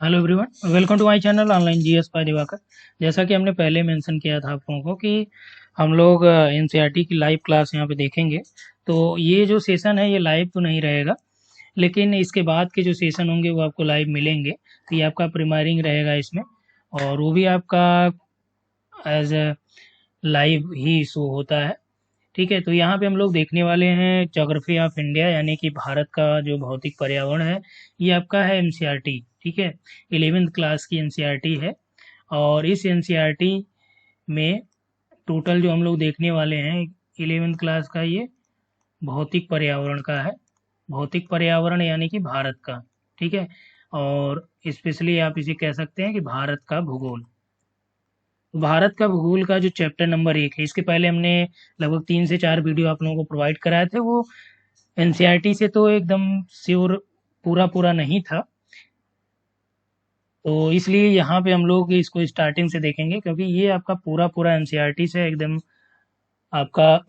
Hello everyone, welcome to my channel online GS by Diwakar. जैसा कि हमने पहले मेंशन किया था आप लोगों को कि हम लोग एनसीईआरटी की लाइव क्लास यहाँ पे देखेंगे। तो ये जो सेशन है ये लाइव तो नहीं रहेगा, लेकिन इसके बाद के जो सेशन होंगे वो आपको लाइव मिलेंगे। तो ये आपका प्रीमाइरिंग रहेगा इसमें, और वो भी आपका एज लाइव ही शो होता है। ठीक है, तो यहाँ पे हम लोग देखने वाले हैं ज्योग्राफी ऑफ इंडिया, यानी कि भारत का जो भौतिक पर्यावरण है। ये आपका है एनसीईआरटी। ठीक है, 11th क्लास की एनसीईआरटी है। और इस एनसीईआरटी में टोटल जो हम लोग देखने वाले हैं 11th क्लास का, ये भौतिक पर्यावरण का है। भौतिक पर्यावरण यानी कि भारत का। ठीक है, और स्पेशली आप इसे कह सकते हैं कि भारत का भूगोल। भारत का भूगोल का जो चैप्टर नंबर 1 है, इसके पहले हमने लगभग 3 से 4 वीडियो आप लोगों को प्रोवाइड कराए थे। वो एनसीईआरटी से तो एकदम श्योर पूरा पूरा नहीं था, तो इसलिए यहाँ पे हम लोग इसको स्टार्टिंग से देखेंगे, क्योंकि ये आपका पूरा पूरा एनसीईआरटी से एकदम आपका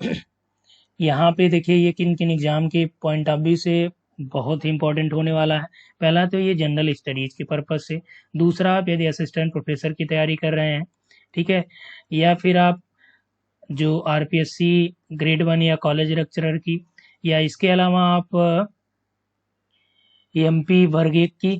यहाँ पे देखिए ये किन किन एग्जाम के पॉइंट ऑफ व्यू से बहुत ही इंपॉर्टेंट होने वाला है। पहला तो ये जनरल स्टडीज के पर्पज से। दूसरा, आप यदि असिस्टेंट प्रोफेसर की तैयारी कर रहे हैं, ठीक है, या फिर आप जो आरपीएससी ग्रेड 1 या कॉलेज लेक्चरर की, या इसके अलावा आप एमपी वर्ग 1 की,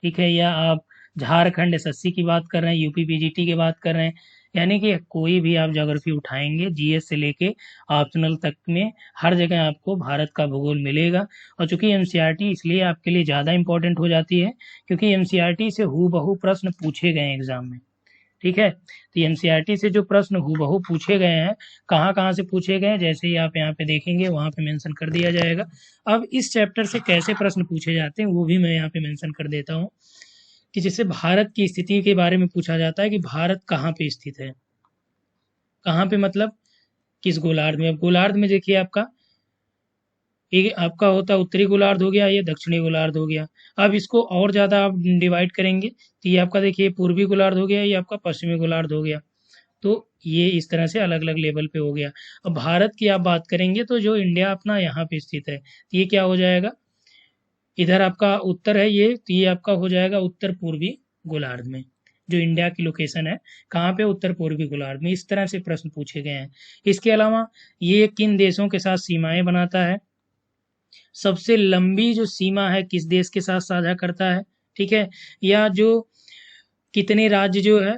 ठीक है, या आप झारखंड एसएससी की बात कर रहे हैं, यूपी पीजीटी की बात कर रहे हैं, यानी कि कोई भी आप ज्योग्राफी उठाएंगे जीएस से लेके ऑप्शनल तक में हर जगह आपको भारत का भूगोल मिलेगा। और चूंकि एनसीईआरटी इसलिए आपके लिए ज़्यादा इंपॉर्टेंट हो जाती है, क्योंकि एनसीईआरटी से हूबहू प्रश्न पूछे गए हैं एग्जाम में। ठीक है, तो एनसीईआरटी से जो प्रश्न हूबहू पूछे गए हैं, कहाँ कहाँ से पूछे गए हैं, जैसे ही आप यहाँ पे देखेंगे वहाँ पे मेंशन कर दिया जाएगा। अब इस चैप्टर से कैसे प्रश्न पूछे जाते हैं वो भी मैं यहाँ पे मेंशन कर देता हूँ, कि जैसे भारत की स्थिति के बारे में पूछा जाता है कि भारत कहाँ पे स्थित है। कहाँ पे मतलब किस गोलार्ध में। अब गोलार्ध में देखिए आपका एक आपका होता है उत्तरी गोलार्ध हो गया, ये दक्षिणी गोलार्ध हो गया। अब इसको और ज़्यादा आप डिवाइड करेंगे तो ये आपका देखिए पूर्वी गोलार्ध हो गया, ये आपका पश्चिमी गोलार्ध हो गया। तो ये इस तरह से अलग अलग लेवल पे हो गया। अब भारत की आप बात करेंगे तो जो इंडिया अपना यहाँ पे स्थित है, तो ये क्या हो जाएगा, इधर आपका उत्तर है ये, तो ये आपका हो जाएगा उत्तर पूर्वी गोलार्ध में। जो इंडिया की लोकेशन है कहाँ पे, उत्तर पूर्वी गोलार्ध में। इस तरह से प्रश्न पूछे गए हैं। इसके अलावा ये किन देशों के साथ सीमाएं बनाता है, सबसे लंबी जो सीमा है किस देश के साथ साझा करता है, ठीक है, या जो कितने राज्य जो है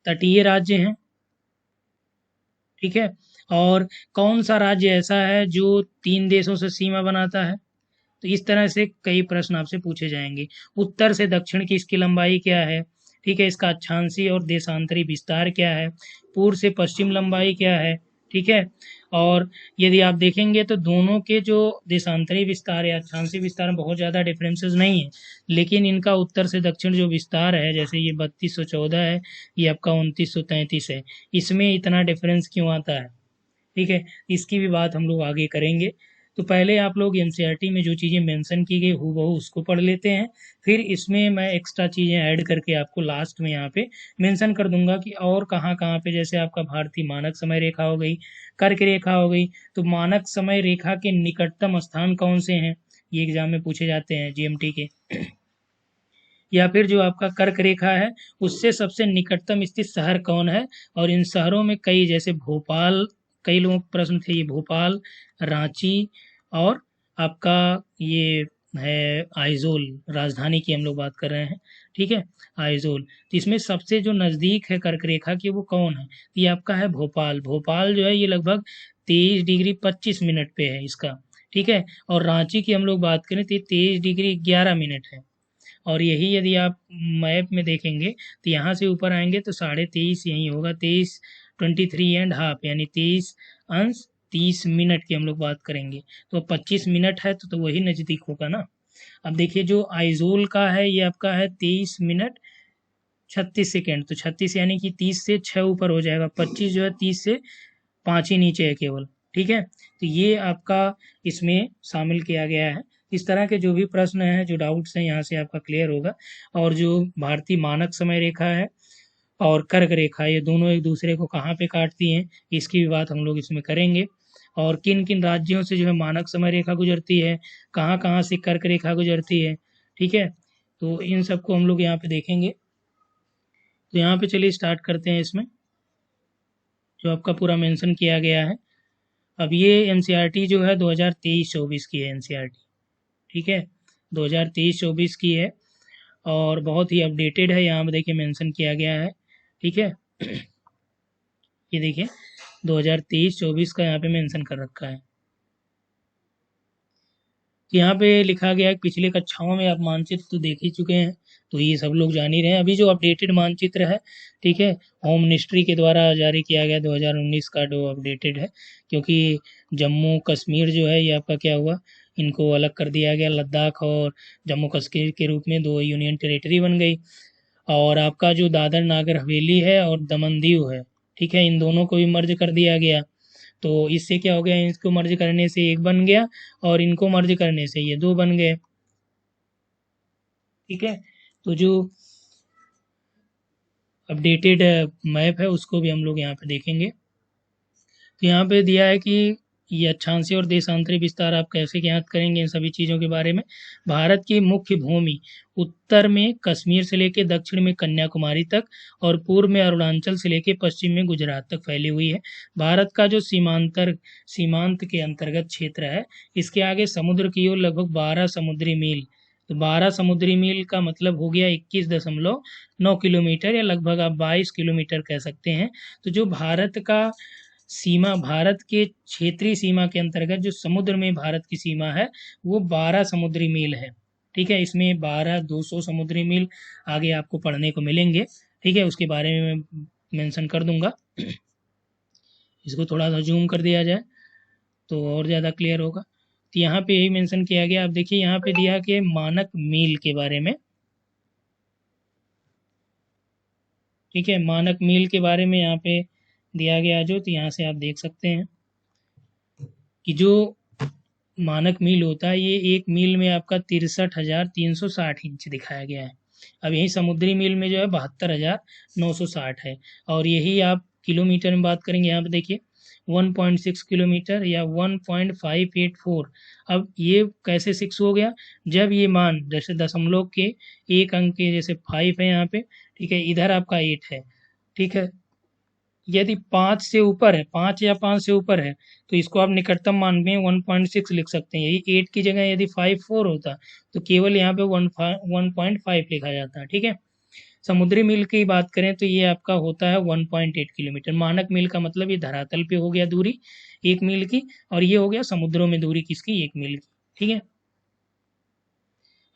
तटीय राज्य हैं, ठीक है, और कौन सा राज्य ऐसा है जो 3 देशों से सीमा बनाता है। तो इस तरह से कई प्रश्न आपसे पूछे जाएंगे। उत्तर से दक्षिण की इसकी लंबाई क्या है, ठीक है, इसका अक्षांशीय और देशांतरी विस्तार क्या है, पूर्व से पश्चिम लंबाई क्या है, ठीक है। और यदि आप देखेंगे तो दोनों के जो देशांतरी विस्तार या अक्षांशीय विस्तार में बहुत ज़्यादा डिफरेंसेस नहीं है, लेकिन इनका उत्तर से दक्षिण जो विस्तार है, जैसे ये 3214 है, ये आपका 2933 है, इसमें इतना डिफरेंस क्यों आता है, ठीक है, इसकी भी बात हम लोग आगे करेंगे। तो पहले आप लोग एनसीईआरटी में जो चीज़ें मेंशन की गई हूबहू उसको पढ़ लेते हैं, फिर इसमें मैं एक्स्ट्रा चीज़ें ऐड करके आपको लास्ट में यहाँ पे मेंशन कर दूंगा कि और कहाँ कहाँ पे, जैसे आपका भारतीय मानक समय रेखा हो गई, कर्क रेखा हो गई, तो मानक समय रेखा के निकटतम स्थान कौन से हैं, ये एग्जाम में पूछे जाते हैं जीएमटी के। या फिर जो आपका कर्क रेखा है उससे सबसे निकटतम स्थित शहर कौन है। और इन शहरों में कई, जैसे भोपाल, कई लोगों के प्रश्न थे, ये भोपाल, रांची, और आपका ये है आइजोल, राजधानी की हम लोग बात कर रहे हैं, ठीक है, आइजोल। तो इसमें सबसे जो नज़दीक है कर्क रेखा की वो कौन है, तो ये आपका है भोपाल। भोपाल जो है ये लगभग 23 डिग्री 25 मिनट पे है इसका, ठीक है। और रांची की हम लोग बात करें तो 23 डिग्री 11 मिनट है। और यही यदि आप मैप में देखेंगे तो यहाँ से ऊपर आएंगे तो 23.5 यही होगा, 23 23.5 यानी 23 अंश 30 मिनट की हम लोग बात करेंगे। तो 25 मिनट है तो वही नज़दीक होगा ना। अब देखिए जो आइजोल का है ये आपका है 23 मिनट 36 सेकेंड, तो 36 यानी कि 30 से 6 ऊपर हो जाएगा, 25 जो है 30 से 5 ही नीचे है केवल, ठीक है। तो ये आपका इसमें शामिल किया गया है। इस तरह के जो भी प्रश्न हैं, जो डाउट्स हैं, यहाँ से आपका क्लियर होगा। और जो भारतीय मानक समय रेखा है और कर्क रेखा, ये दोनों एक दूसरे को कहाँ पे काटती हैं, इसकी भी बात हम लोग इसमें करेंगे। और किन किन राज्यों से जो है मानक समय रेखा गुजरती है, कहाँ कहाँ से कर्क रेखा गुजरती है, ठीक है, तो इन सबको हम लोग यहाँ पे देखेंगे। तो यहाँ पे चलिए स्टार्ट करते हैं इसमें, जो आपका पूरा मेंशन किया गया है। अब ये एनसीईआरटी जो है 2023-24 की है एनसीईआरटी, ठीक है, 2023-24 की है और बहुत ही अपडेटेड है। यहाँ पे देखिए मेंशन किया गया है, ठीक है। ये देखिए 2023-24 का यहाँ पे मेंशन कर रखा है। यहाँ पे लिखा गया है कि पिछले कक्षाओं में आप मानचित्र तो देख ही चुके हैं, तो ये सब लोग जान ही रहे हैं। अभी जो अपडेटेड मानचित्र है, ठीक है, होम मिनिस्ट्री के द्वारा जारी किया गया 2019 का जो अपडेटेड है, क्योंकि जम्मू कश्मीर जो है ये आपका क्या हुआ, इनको अलग कर दिया गया, लद्दाख और जम्मू कश्मीर के रूप में दो यूनियन टेरिटरी बन गई। और आपका जो दादर नागर हवेली है और दमन दीव है, ठीक है, इन दोनों को भी मर्ज कर दिया गया। तो इससे क्या हो गया, इसको मर्ज करने से एक बन गया और इनको मर्ज करने से ये दो बन गए, ठीक है। तो जो अपडेटेड मैप है उसको भी हम लोग यहाँ पे देखेंगे। तो यहाँ पे दिया है कि ये अक्षांशीय और देशांतरी विस्तार आप कैसे ज्ञात करेंगे, इन सभी चीज़ों के बारे में। भारत की मुख्य भूमि उत्तर में कश्मीर से लेकर दक्षिण में कन्याकुमारी तक और पूर्व में अरुणाचल से लेकर पश्चिम में गुजरात तक फैली हुई है। भारत का जो सीमांत के अंतर्गत क्षेत्र है, इसके आगे समुद्र की ओर लगभग 12 समुद्री मील। तो 12 समुद्री मील का मतलब हो गया 21.9 किलोमीटर, या लगभग आप 22 किलोमीटर कह सकते हैं। तो जो भारत का सीमा, भारत के क्षेत्रीय सीमा के अंतर्गत जो समुद्र में भारत की सीमा है वो 12 समुद्री मील है, ठीक है। इसमें 12,200 समुद्री मील आगे आपको पढ़ने को मिलेंगे, ठीक है, उसके बारे में मैं मेंशन कर दूंगा। इसको थोड़ा सा जूम कर दिया जाए तो और ज़्यादा क्लियर होगा। तो यहाँ पे यही मेंशन किया गया। आप देखिए यहाँ पे दिया कि मानक मील के बारे में, ठीक है, मानक मील के बारे में यहाँ पे दिया गया जो, तो यहाँ से आप देख सकते हैं कि जो मानक मील होता है, ये एक मील में आपका 63,360 इंच दिखाया गया है। अब यही समुद्री मील में जो है 72,960 है। और यही आप किलोमीटर में बात करेंगे, यहाँ पे देखिए 1.6 किलोमीटर या 1.584। अब ये कैसे 6 हो गया, जब ये मान जैसे दशमलव के एक अंक के जैसे 5 है यहाँ पे, ठीक है, इधर आपका 8 है, ठीक है। यदि 5 से ऊपर है, 5 या 5 से ऊपर है, तो इसको आप निकटतम मान में 1.6 लिख सकते हैं। यही 8 की जगह यदि 5.4 होता तो केवल यहाँ पे 1.5 लिखा जाता, ठीक है। समुद्री मील की बात करें तो ये आपका होता है 1.8 किलोमीटर। मानक मील का मतलब ये धरातल पे हो गया दूरी 1 मील की, और ये हो गया समुद्रों में दूरी किसकी, 1 मील की, ठीक है।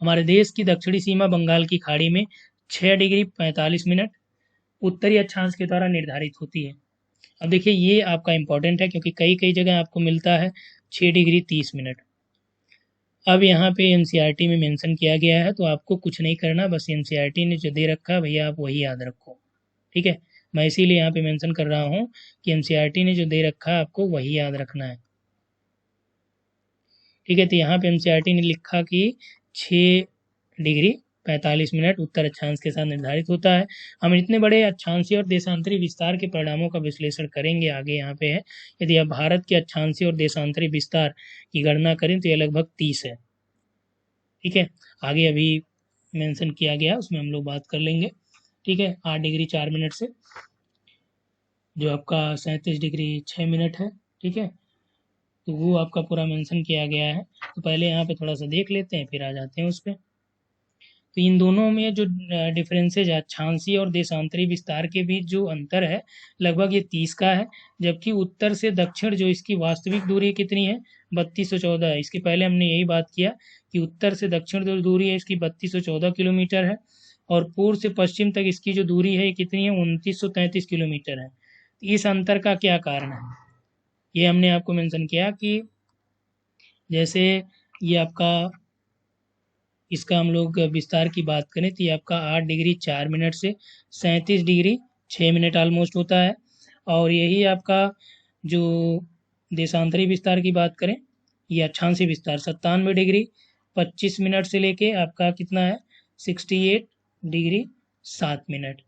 हमारे देश की दक्षिणी सीमा बंगाल की खाड़ी में 6 डिग्री 45 मिनट उत्तरी अक्षांश के द्वारा निर्धारित होती है। अब देखिए ये आपका इम्पोर्टेंट है, क्योंकि कई कई जगह आपको मिलता है 6 डिग्री 30 मिनट। अब यहाँ पे एनसीईआरटी में मेंशन किया गया है, तो आपको कुछ नहीं करना, बस एनसीईआरटी ने जो दे रखा है भैया आप वही याद रखो, ठीक है। मैं इसीलिए यहाँ पे मेंशन कर रहा हूँ कि एनसीईआरटी ने जो दे रखा है आपको वही याद रखना है, ठीक है। तो यहाँ पे एनसीईआरटी ने लिखा कि 6 डिग्री 45 मिनट उत्तर अक्षांश के साथ निर्धारित होता है। हम इतने बड़े अक्षांशीय और देशांतरी विस्तार के परिणामों का विश्लेषण करेंगे आगे। यहाँ पे है, यदि आप भारत के अक्षांशीय और देशांतरी विस्तार की गणना करें तो यह लगभग 30 है, ठीक है। आगे अभी मेंशन किया गया उसमें हम लोग बात कर लेंगे, ठीक है। 8 डिग्री 4 मिनट से जो आपका 37 डिग्री 6 मिनट है, ठीक है, तो वो आपका पूरा मेंशन किया गया है। तो पहले यहाँ पे थोड़ा सा देख लेते हैं, फिर आ जाते हैं उस पर। तो इन दोनों में जो डिफरेंसेज है, अक्षांशीय और देशांतरी विस्तार के बीच जो अंतर है लगभग ये 30 का है। जबकि उत्तर से दक्षिण जो इसकी वास्तविक दूरी कितनी है, 3214 है। इसके पहले हमने यही बात किया कि उत्तर से दक्षिण जो दूरी है इसकी 3214 किलोमीटर है, और पूर्व से पश्चिम तक इसकी जो दूरी है कितनी है, 2933 किलोमीटर है। इस अंतर का क्या कारण है, ये हमने आपको मेंशन किया कि जैसे ये आपका, इसका हम लोग विस्तार की बात करें तो ये आपका 8 डिग्री 4 मिनट से 37 डिग्री 6 मिनट ऑलमोस्ट होता है। और यही आपका जो देशांतरी विस्तार की बात करें, ये अक्षांशीय विस्तार 97 डिग्री 25 मिनट से लेके आपका कितना है, 68 डिग्री 7 मिनट।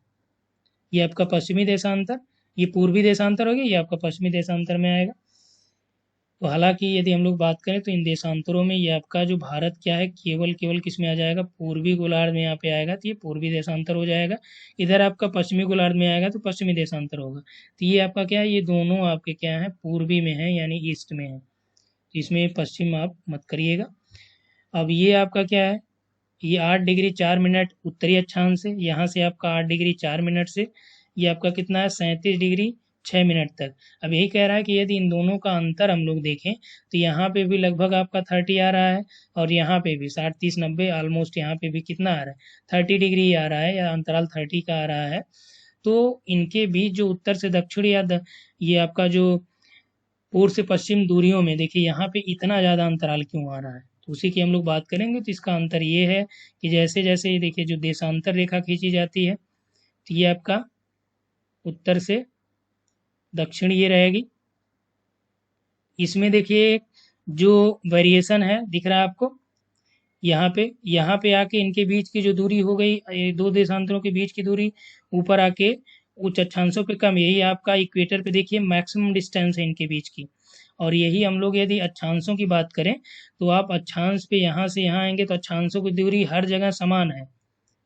ये आपका पश्चिमी देशांतर, ये पूर्वी देशांतर हो गया, ये आपका पश्चिमी देशांतर में आएगा। तो हालांकि यदि हम लोग बात करें तो इन देशांतरों में ये आपका जो भारत क्या है केवल केवल किस में आ जाएगा, पूर्वी गोलार्ध में यहाँ पे आएगा तो ये पूर्वी देशांतर हो जाएगा। इधर आपका पश्चिमी गोलार्ध में आएगा तो पश्चिमी देशांतर होगा। तो ये आपका क्या है, ये दोनों आपके क्या है, पूर्वी में है यानी ईस्ट में है, तो इसमें पश्चिम आप मत करिएगा। अब ये आपका क्या है, ये 8 डिग्री 4 मिनट उत्तरी अक्षांश से, यहाँ से आपका 8 डिग्री 4 मिनट से ये आपका कितना है, 37 डिग्री 6 मिनट तक। अब यही कह रहा है कि यदि इन दोनों का अंतर हम लोग देखें तो यहाँ पे भी लगभग आपका 30 आ रहा है, और यहाँ पे भी 60 30 90 ऑलमोस्ट यहाँ पे भी कितना आ रहा है, 30 डिग्री आ रहा है, या अंतराल 30 का आ रहा है। तो इनके बीच जो उत्तर से दक्षिण या ये आपका जो पूर्व से पश्चिम दूरियों में देखिए यहाँ पे इतना ज़्यादा अंतराल क्यों आ रहा है, तो उसी की हम लोग बात करेंगे। तो इसका अंतर ये है कि जैसे जैसे ये देखिए जो देशांतर रेखा खींची जाती है तो ये आपका उत्तर से दक्षिण ये रहेगी। इसमें देखिए जो वेरिएशन है दिख रहा है आपको, यहाँ पे आके इनके बीच की जो दूरी हो गई, ये दो देशांतरों के बीच की दूरी ऊपर आके उच्च अक्षांशों पे कम, यही आपका इक्वेटर पे देखिए मैक्सिमम डिस्टेंस है इनके बीच की। और यही हम लोग यदि अक्षांशों की बात करें तो आप अक्षांश पे यहाँ से यहाँ आएंगे तो अक्षांशों की दूरी हर जगह समान है,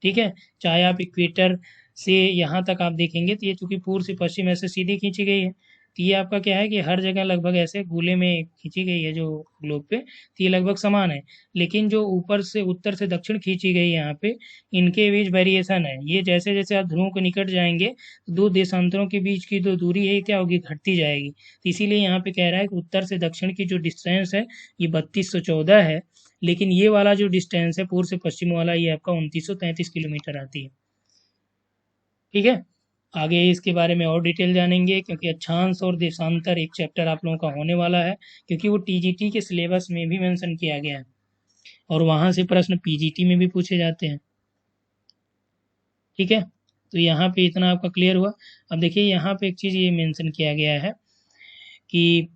ठीक है। चाहे आप इक्वेटर से यहाँ तक आप देखेंगे तो ये चूंकि पूर्व से पश्चिम ऐसे सीधी खींची गई है, तो ये आपका क्या है कि हर जगह लगभग ऐसे गोले में खींची गई है जो ग्लोब पे, तो ये लगभग समान है। लेकिन जो ऊपर से उत्तर से दक्षिण खींची गई है यहाँ पे, इनके बीच वेरिएशन है। ये जैसे जैसे आप ध्रुवों के निकट जाएंगे तो दो देशांतरों के बीच की जो दूरी है ये क्या होगी, घटती जाएगी। तो इसीलिए यहाँ पे कह रहा है कि उत्तर से दक्षिण की जो डिस्टेंस है ये 3214 है, लेकिन ये वाला जो डिस्टेंस है पूर्व से पश्चिम वाला ये आपका 2933 किलोमीटर आती है, ठीक है। आगे इसके बारे में और डिटेल जानेंगे, क्योंकि अक्षांश और देशांतर एक चैप्टर आप लोगों का होने वाला है, क्योंकि वो टीजीटी के सिलेबस में भी मेंशन किया गया है और वहाँ से प्रश्न पीजीटी में भी पूछे जाते हैं, ठीक है। तो यहाँ पे इतना आपका क्लियर हुआ। अब देखिए यहाँ पे एक चीज़ ये मेंशन किया गया है कि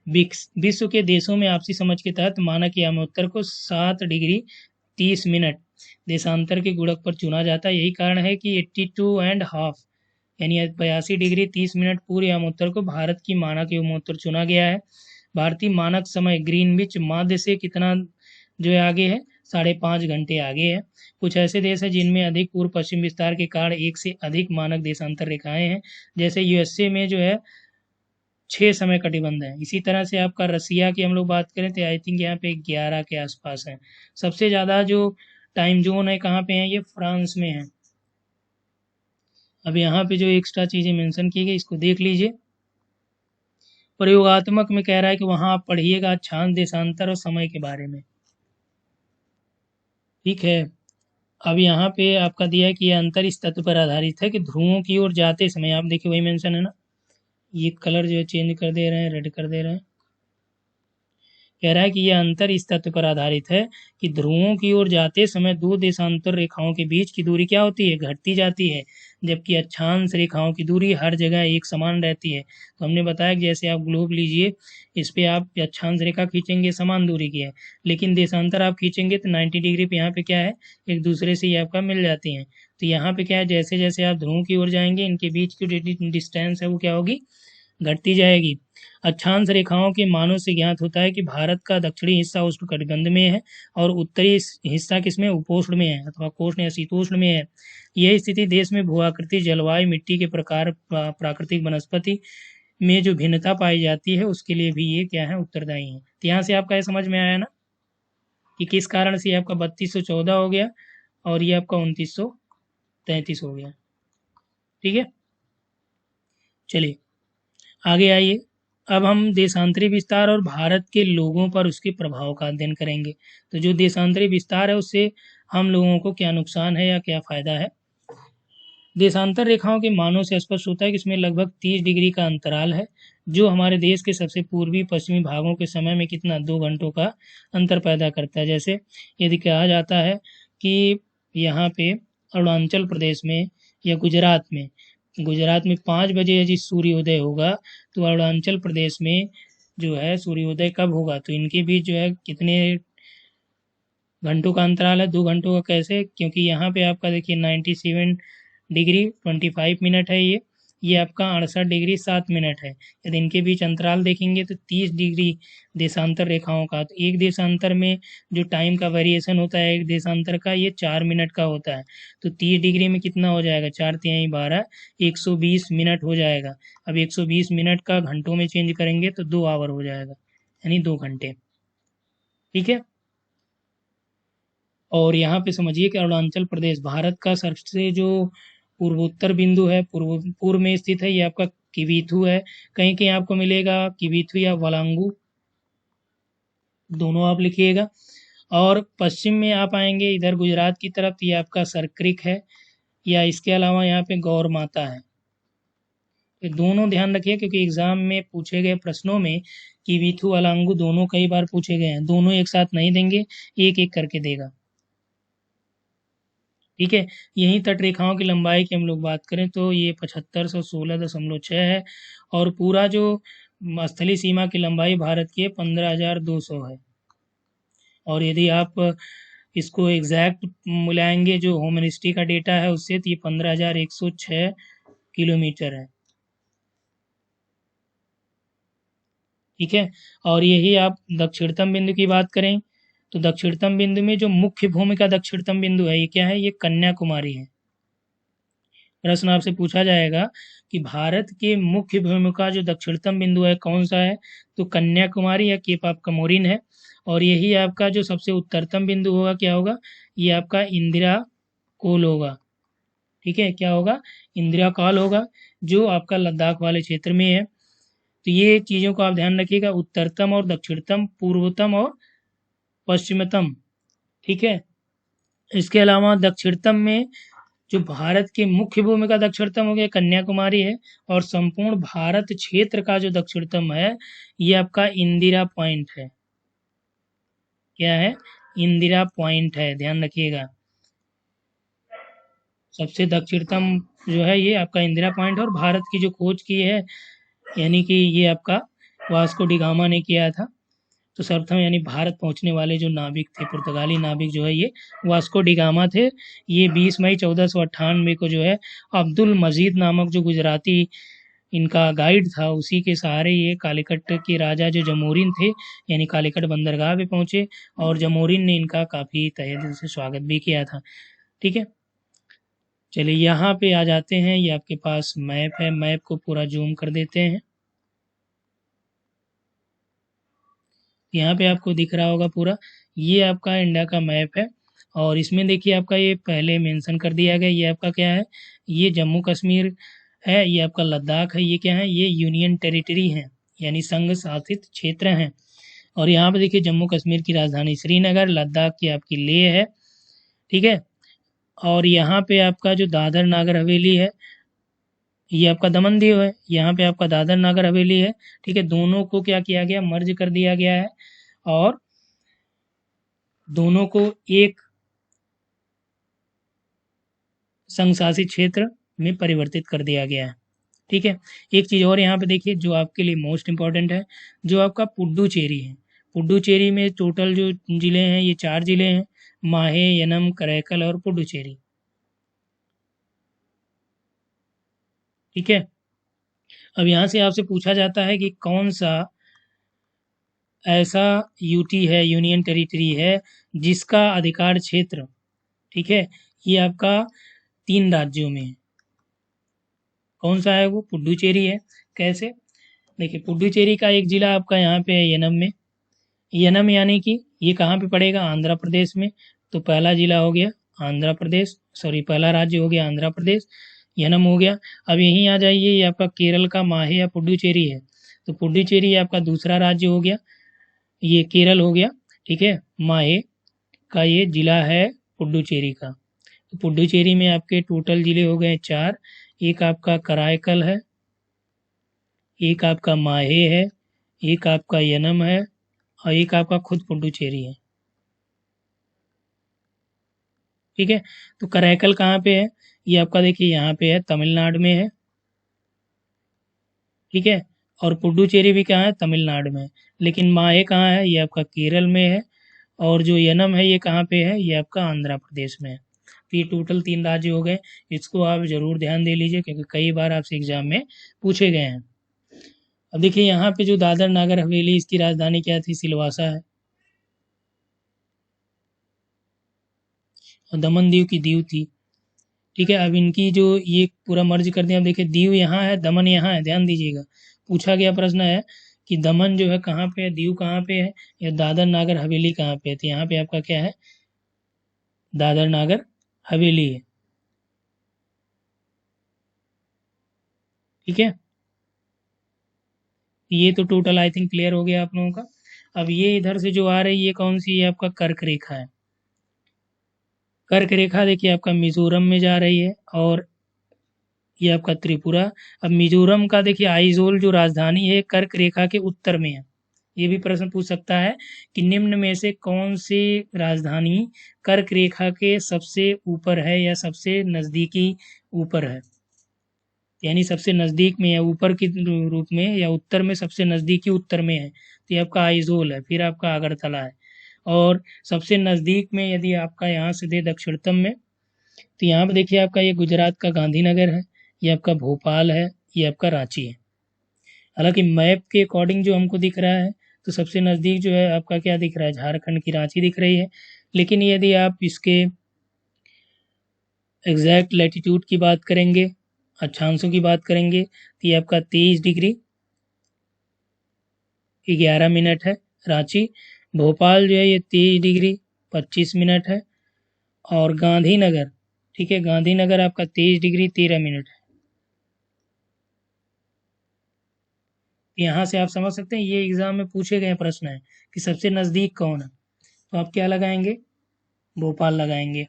विश्व के देशों में आपसी समझ के तहत मानक यामोत्तर को 7 डिग्री 30 मिनट देशांतर के गुणक पर चुना जाता है। यही कारण है कि 82.5 यानी 82 डिग्री 30 मिनट पूर्व यामोत्तर को भारत की मानक यामोत्तर चुना गया है। भारतीय मानक समय ग्रीनविच माध्य से कितना जो है आगे है, 5.5 घंटे आगे है। कुछ ऐसे देश हैं जिनमें अधिक पूर्व पश्चिम विस्तार के कारण एक से अधिक मानक देशांतर रेखाएं हैं, जैसे यूएसए में जो है 6 समय कटिबंध है। इसी तरह से आपका रसिया की हम लोग बात करें तो आई थिंक यहाँ पे 11 के आसपास है। सबसे ज़्यादा जो टाइम जोन है कहाँ पे है, ये फ्रांस में है। अब यहाँ पे जो एक्स्ट्रा चीज़ें मेंशन की गई इसको देख लीजिए। प्रयोगात्मक में कह रहा है कि वहाँ आप पढ़िएगा अक्षांश देशांतर और समय के बारे में, ठीक है। अब यहाँ पे आपका दिया है कि यह अंतर इस तत्व पर आधारित है कि ध्रुवों की ओर जाते समय, आप देखिए वही मेंशन है ना, ये कलर जो है चेंज कर दे रहे हैं, रेड कर दे रहे हैं। कह रहा है कि यह अंतर इस तथ्य पर आधारित है कि ध्रुवों की ओर जाते समय दो देशांतर रेखाओं के बीच की दूरी क्या होती है, घटती जाती है, जबकि अक्षांश रेखाओं की दूरी हर जगह एक समान रहती है। तो हमने बताया कि जैसे आप ग्लोब लीजिए, इस पे आप अक्षांश रेखा खींचेंगे समान दूरी की है, लेकिन देशांतर आप खींचेंगे तो 90 डिग्री पे यहाँ पे क्या है, एक दूसरे से ये आपका मिल जाती हैं। तो यहाँ पे क्या है, जैसे जैसे आप ध्रुवों की ओर जाएंगे इनके बीच की डिस्टेंस है वो क्या होगी, घटती जाएगी। अक्षांश रेखाओं के मानों से ज्ञात होता है कि भारत का दक्षिणी हिस्सा उष्णकटिबंध में है और उत्तरी हिस्सा किसमें, उपोष्ण में है अथवा कोष्ण या शीतोष्ण में है। यह स्थिति देश में भूआकृति, जलवायु, मिट्टी के प्रकार, प्राकृतिक वनस्पति में जो भिन्नता पाई जाती है उसके लिए भी ये क्या है, उत्तरदायी है। तो यहाँ से आपका ये समझ में आया ना कि किस कारण से ये आपका 3214 हो गया और ये आपका 2933 हो गया, ठीक है। चलिए आगे आइए। अब हम देशांतरी विस्तार और भारत के लोगों पर उसके प्रभाव का अध्ययन करेंगे। तो जो देशांतरी विस्तार है उससे हम लोगों को क्या नुकसान है या क्या फ़ायदा है। देशांतर रेखाओं के मानों से स्पष्ट होता है कि इसमें लगभग 30 डिग्री का अंतराल है, जो हमारे देश के सबसे पूर्वी पश्चिमी भागों के समय में कितना, 2 घंटों का अंतर पैदा करता है। जैसे यदि कहा जाता है कि यहाँ पे अरुणाचल प्रदेश में या गुजरात में 5 बजे यदि सूर्योदय होगा तो अरुणाचल प्रदेश में जो है सूर्योदय कब होगा, तो इनके बीच जो है कितने घंटों का अंतराल है, 2 घंटों का। कैसे, क्योंकि यहाँ पे आपका देखिए 97 डिग्री 25 मिनट है ये, ये आपका 68 डिग्री 7 मिनट है। यदि इनके बीच अंतराल देखेंगे तो 30 डिग्री देशांतर रेखाओं का, तो एक देशांतर में जो टाइम का वेरिएशन होता है एक देशांतर का, ये 4 मिनट का होता है। तो 30 डिग्री में कितना हो जाएगा, 4×3=12, 120 मिनट हो जाएगा। अब 120 मिनट का घंटों में चेंज करेंगे तो 2 आवर हो जाएगा, यानी 2 घंटे। ठीक है। और यहाँ पे समझिए कि अरुणाचल प्रदेश भारत का सबसे जो पूर्वोत्तर बिंदु है, पूर्व में स्थित है, ये आपका किवीथु है। कहीं कहीं आपको मिलेगा किवीथु या वलांगू, दोनों आप लिखिएगा। और पश्चिम में आप आएंगे इधर गुजरात की तरफ, ये आपका सरक्रिक है, या इसके अलावा यहाँ पे गौर माता है। ये दोनों ध्यान रखिए, क्योंकि एग्जाम में पूछे गए प्रश्नों में किवीथु वलांगू दोनों कई बार पूछे गए हैं। दोनों एक साथ नहीं देंगे, एक एक करके देगा। ठीक है। यहीं तट रेखाओं की लंबाई की हम लोग बात करें तो ये 7516.6 है। और पूरा जो स्थलीय सीमा की लंबाई भारत की 15,200 है। और यदि आप इसको एग्जैक्ट मिलाएंगे जो होम मिनिस्ट्री का डेटा है उससे, तो ये 15,106 किलोमीटर है। ठीक है। और यही आप दक्षिणतम बिंदु की बात करें तो दक्षिणतम बिंदु में जो मुख्य भूमि का दक्षिणतम बिंदु है, ये क्या है, ये कन्याकुमारी है। प्रश्न आपसे पूछा जाएगा कि भारत के मुख्य भूमि का जो दक्षिणतम बिंदु है कौन सा है, तो कन्याकुमारी या केप ऑफ कमोरिन है। और यही आपका जो सबसे उत्तरतम बिंदु होगा क्या होगा, ये आपका इंदिरा कोल होगा। ठीक है, क्या होगा, इंदिरा कॉल होगा, जो आपका लद्दाख वाले क्षेत्र में है। तो ये चीज़ों को आप ध्यान रखिएगा, उत्तरतम और दक्षिणतम, पूर्वतम और पश्चिमतम। ठीक है। इसके अलावा दक्षिणतम में जो भारत के मुख्य भूमि का दक्षिणतम हो गया कन्याकुमारी है। और संपूर्ण भारत क्षेत्र का जो दक्षिणतम है ये आपका इंदिरा पॉइंट है। क्या है, इंदिरा पॉइंट है, ध्यान रखिएगा। सबसे दक्षिणतम जो है ये आपका इंदिरा पॉइंट है। और भारत की जो खोज की है, यानी कि ये आपका वास्को डी गामा ने किया था। तो सर्वप्रथम यानी भारत पहुंचने वाले जो नाविक थे, पुर्तगाली नाविक जो है ये वास्को डी गामा थे। ये 20 मई 1498 को जो है अब्दुल मजीद नामक जो गुजराती इनका गाइड था, उसी के सहारे ये कालीकट के राजा जो जमोरिन थे, यानी कालीकट बंदरगाह पे पहुंचे। और जमोरिन ने इनका काफ़ी तहे दिल से स्वागत भी किया था। ठीक है। चलिए यहाँ पे आ जाते हैं, ये आपके पास मैप है, मैप को पूरा जूम कर देते हैं। यहाँ पे आपको दिख रहा होगा पूरा, ये आपका इंडिया का मैप है। और इसमें देखिए आपका ये पहले मेंशन कर दिया गया, ये आपका क्या है, ये जम्मू कश्मीर है, ये आपका लद्दाख है, ये क्या है, ये यूनियन टेरिटरी है, यानी संघ शासित क्षेत्र हैं। और यहाँ पे देखिए जम्मू कश्मीर की राजधानी श्रीनगर, लद्दाख की आपकी लेह है। ठीक है। और यहाँ पे आपका जो दादर नागर हवेली है, ये आपका दमन दीव है, यहाँ पे आपका दादर नागर हवेली है। ठीक है। दोनों को क्या किया गया, मर्ज कर दिया गया है, और दोनों को एक संघ शासित क्षेत्र में परिवर्तित कर दिया गया है। ठीक है। एक चीज़ और यहाँ पे देखिए जो आपके लिए मोस्ट इम्पॉर्टेंट है, जो आपका पुडुचेरी है। पुडुचेरी में टोटल जो ज़िले हैं ये 4 ज़िले हैं, माहे, यनम, करैकल और पुडुचेरी। ठीक है। अब यहाँ से आपसे पूछा जाता है कि कौन सा ऐसा यूटी है, यूनियन टेरिटरी है, जिसका अधिकार क्षेत्र, ठीक है, ये आपका 3 राज्यों में है। कौन सा है वो, पुडुचेरी है। कैसे, देखिए पुडुचेरी का एक ज़िला आपका यहाँ पे है यनम में। यनम यानी कि ये कहाँ पे पड़ेगा, आंध्र प्रदेश में। तो पहला ज़िला हो गया आंध्र प्रदेश, सॉरी पहला राज्य हो गया आंध्र प्रदेश, यनम हो गया। अब यहीं आ जाइए, ये आपका केरल का माहे या पुडुचेरी है। तो पुडुचेरी आपका दूसरा राज्य हो गया, ये केरल हो गया। ठीक है। माहे का ये जिला है पुडुचेरी का। तो पुडुचेरी में आपके टोटल ज़िले हो गए 4। एक आपका कराईकल है, एक आपका माहे है, एक आपका यनम है, और एक आपका खुद पुडुचेरी है। ठीक है। तो कराईकल कहाँ पे है, ये आपका देखिए यहाँ पे है, तमिलनाडु में है। ठीक है। और पुडुचेरी भी कहाँ है, तमिलनाडु में है। लेकिन माहे कहाँ है, ये आपका केरल में है। और जो यनम है ये कहाँ पे है, ये आपका आंध्र प्रदेश में है। तो ये टोटल 3 राज्य हो गए। इसको आप ज़रूर ध्यान दे लीजिए क्योंकि कई बार आपसे एग्जाम में पूछे गए हैं। अब देखिए यहाँ पे जो दादर नागर हवेली, इसकी राजधानी क्या थी? सिलवासा है। और दमन दीव की दीव थी। ठीक है, अब इनकी जो ये पूरा मर्ज कर दिया। अब देखिए दीव यहाँ है, दमन यहाँ है, ध्यान दीजिएगा। पूछा गया प्रश्न है कि दमन जो है कहाँ पे है, दीव कहाँ पे है, या दादर नागर हवेली कहाँ पे है। तो यहाँ पे आपका क्या है? दादर नागर हवेली है। ठीक है, ये तो टोटल आई थिंक क्लियर हो गया आप लोगों का। अब ये इधर से जो आ रही है, ये कौन सी है? आपका कर्क रेखा है। कर्क रेखा देखिए आपका मिजोरम में जा रही है, और ये आपका त्रिपुरा। अब मिजोरम का देखिए आइजोल जो राजधानी है, कर्क रेखा के उत्तर में है। ये भी प्रश्न पूछ सकता है कि निम्न में से कौन सी राजधानी कर्क रेखा के सबसे ऊपर है या सबसे नज़दीकी ऊपर है, यानी सबसे नज़दीक में है, ऊपर के रूप में, या उत्तर में सबसे नज़दीकी उत्तर में है। तो ये आपका आइजोल है, फिर आपका अगरतला है। और सबसे नज़दीक में यदि आपका यहाँ से दे दक्षिणतम में, तो यहाँ पे देखिए आपका ये गुजरात का गांधीनगर है, ये आपका भोपाल है, ये आपका रांची है। हालांकि मैप के अकॉर्डिंग जो हमको दिख रहा है, तो सबसे नज़दीक जो है आपका क्या दिख रहा है? झारखंड की रांची दिख रही है। लेकिन यदि आप इसके एग्जैक्ट लैटिट्यूड की बात करेंगे, अक्षांशों की बात करेंगे, तो ये आपका 23 डिग्री 11 मिनट है रांची। भोपाल जो है ये 23 डिग्री 25 मिनट है। और गांधीनगर, ठीक है, गांधीनगर आपका 23 डिग्री 13 मिनट है। यहाँ से आप समझ सकते हैं ये एग्जाम में पूछे गए प्रश्न है कि सबसे नज़दीक कौन है। तो आप क्या लगाएंगे? भोपाल लगाएंगे।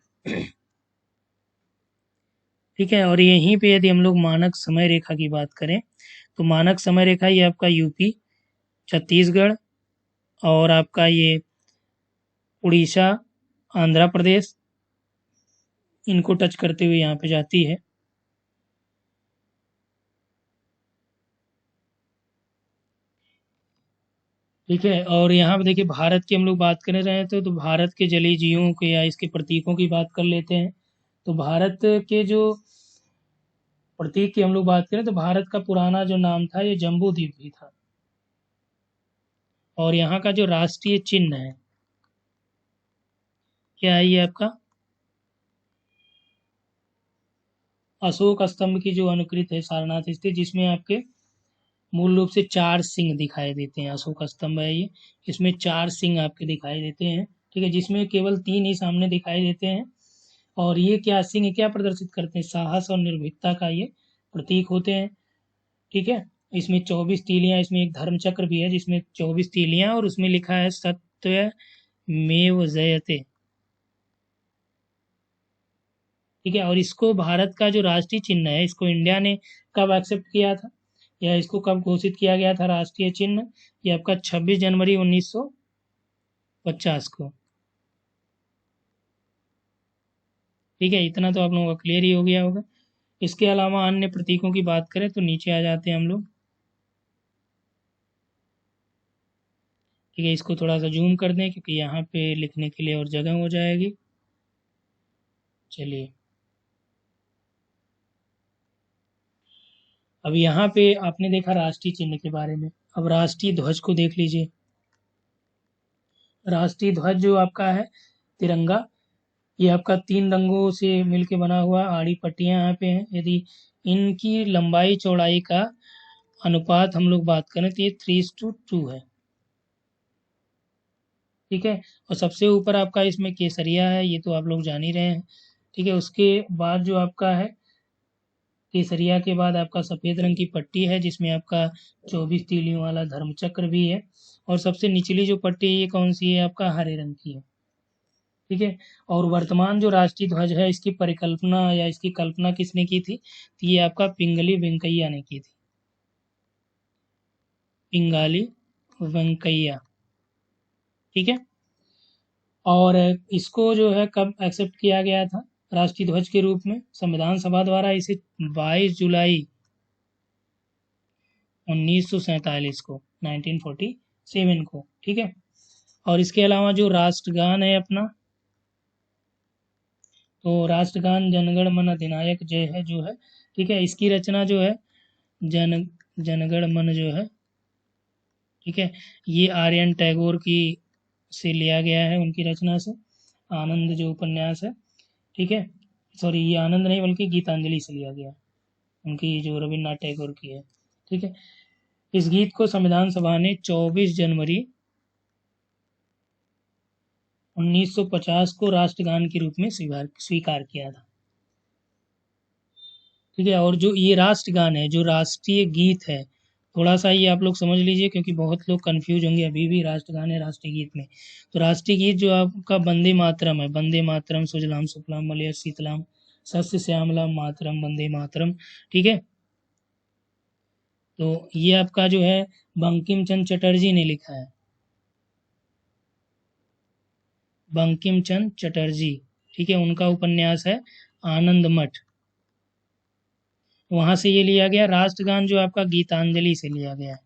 ठीक है, और यहीं पे यदि हम लोग मानक समय रेखा की बात करें, तो मानक समय रेखा ये आपका यूपी, छत्तीसगढ़, और आपका ये उड़ीसा, आंध्र प्रदेश, इनको टच करते हुए यहाँ पे जाती है। ठीक है, और यहाँ पे देखिए भारत की हम लोग बात कर रहे हैं, तो भारत के जलीय जीवों के या इसके प्रतीकों की बात कर लेते हैं। तो भारत के जो प्रतीक की हम लोग बात करें, तो भारत का पुराना जो नाम था ये जम्बू द्वीप भी था। और यहाँ का जो राष्ट्रीय चिन्ह है, क्या है ये आपका? अशोक स्तंभ की जो अनुकृत है सारनाथ स्थित, जिसमें आपके मूल रूप से 4 सिंह दिखाई देते हैं। अशोक स्तंभ है ये, इसमें 4 सिंह आपके दिखाई देते हैं। ठीक है, जिसमें केवल 3 ही सामने दिखाई देते हैं। और ये क्या सिंह क्या प्रदर्शित करते हैं? साहस और निर्भीकता का ये प्रतीक होते हैं। ठीक है, इसमें 24 तीलियां, इसमें एक धर्म चक्र भी है जिसमें 24 तीलियां, और उसमें लिखा है सत्य मेव जयते। ठीक है, और इसको भारत का जो राष्ट्रीय चिन्ह है, इसको इंडिया ने कब एक्सेप्ट किया था, या इसको कब घोषित किया गया था राष्ट्रीय चिन्ह? ये आपका 26 जनवरी 1950 को। ठीक है, इतना तो आप लोगों का क्लियर ही हो गया होगा। इसके अलावा अन्य प्रतीकों की बात करें तो नीचे आ जाते हैं हम लोग। ठीक है, इसको थोड़ा सा जूम कर दें क्योंकि यहाँ पे लिखने के लिए और जगह हो जाएगी। चलिए, अब यहाँ पे आपने देखा राष्ट्रीय चिन्ह के बारे में। अब राष्ट्रीय ध्वज को देख लीजिए। राष्ट्रीय ध्वज जो आपका है तिरंगा, ये आपका 3 रंगों से मिलके बना हुआ आड़ी पट्टियां यहाँ पे हैं। यदि इनकी लंबाई चौड़ाई का अनुपात हम लोग बात करें तो ये 3:2 है। ठीक है, और सबसे ऊपर आपका इसमें केसरिया है, ये तो आप लोग जान ही रहे हैं। ठीक है, उसके बाद जो आपका है केसरिया के बाद आपका सफ़ेद रंग की पट्टी है जिसमें आपका 24 तीलियों वाला धर्मचक्र भी है। और सबसे निचली जो पट्टी है ये कौन सी है? आपका हरे रंग की है। ठीक है, और वर्तमान जो राष्ट्रीय ध्वज है इसकी परिकल्पना या इसकी कल्पना किसने की थी? तो ये आपका पिंगली वेंकैया ने की थी। पिंगाली वेंकैया। ठीक है, और इसको जो है कब एक्सेप्ट किया गया था राष्ट्रीय ध्वज के रूप में? संविधान सभा द्वारा इसे 22 जुलाई 1947 को, 1947 को। ठीक है, और इसके अलावा जो राष्ट्रगान है अपना, तो राष्ट्रगान जनगण मन अधिनायक जय है जो है, ठीक है, इसकी रचना जो है जन जनगण मन जो है, ठीक है, ये आर्यन टैगोर की से लिया गया है, उनकी रचना से। आनंद जो उपन्यास है, ठीक है, सॉरी ये आनंद नहीं बल्कि गीतांजलि से लिया गया, उनकी जो रविन्द्रनाथ टैगोर की है, ठीक है। इस गीत को संविधान सभा ने 24 जनवरी 1950 को राष्ट्रगान के रूप में स्वीकार किया था, ठीक है। और जो ये राष्ट्रगान है, जो राष्ट्रीय गीत है, थोड़ा सा ये आप लोग समझ लीजिए क्योंकि बहुत लोग कंफ्यूज होंगे अभी भी राष्ट्रगान है राष्ट्रीय गीत में। तो राष्ट्रीय गीत जो आपका वंदे मातरम है, वंदे मातरम सुजलाम सुफलाम मलयज शीतलाम सस्य श्यामलाम मातरम वंदे मातरम, ठीक है। तो ये आपका जो है बंकिम चंद्र चटर्जी ने लिखा है, बंकिम चंद्र चटर्जी, ठीक है, उनका उपन्यास है आनंद मठ, वहां से ये लिया गया। राष्ट्रगान जो आपका गीतांजलि से लिया गया है,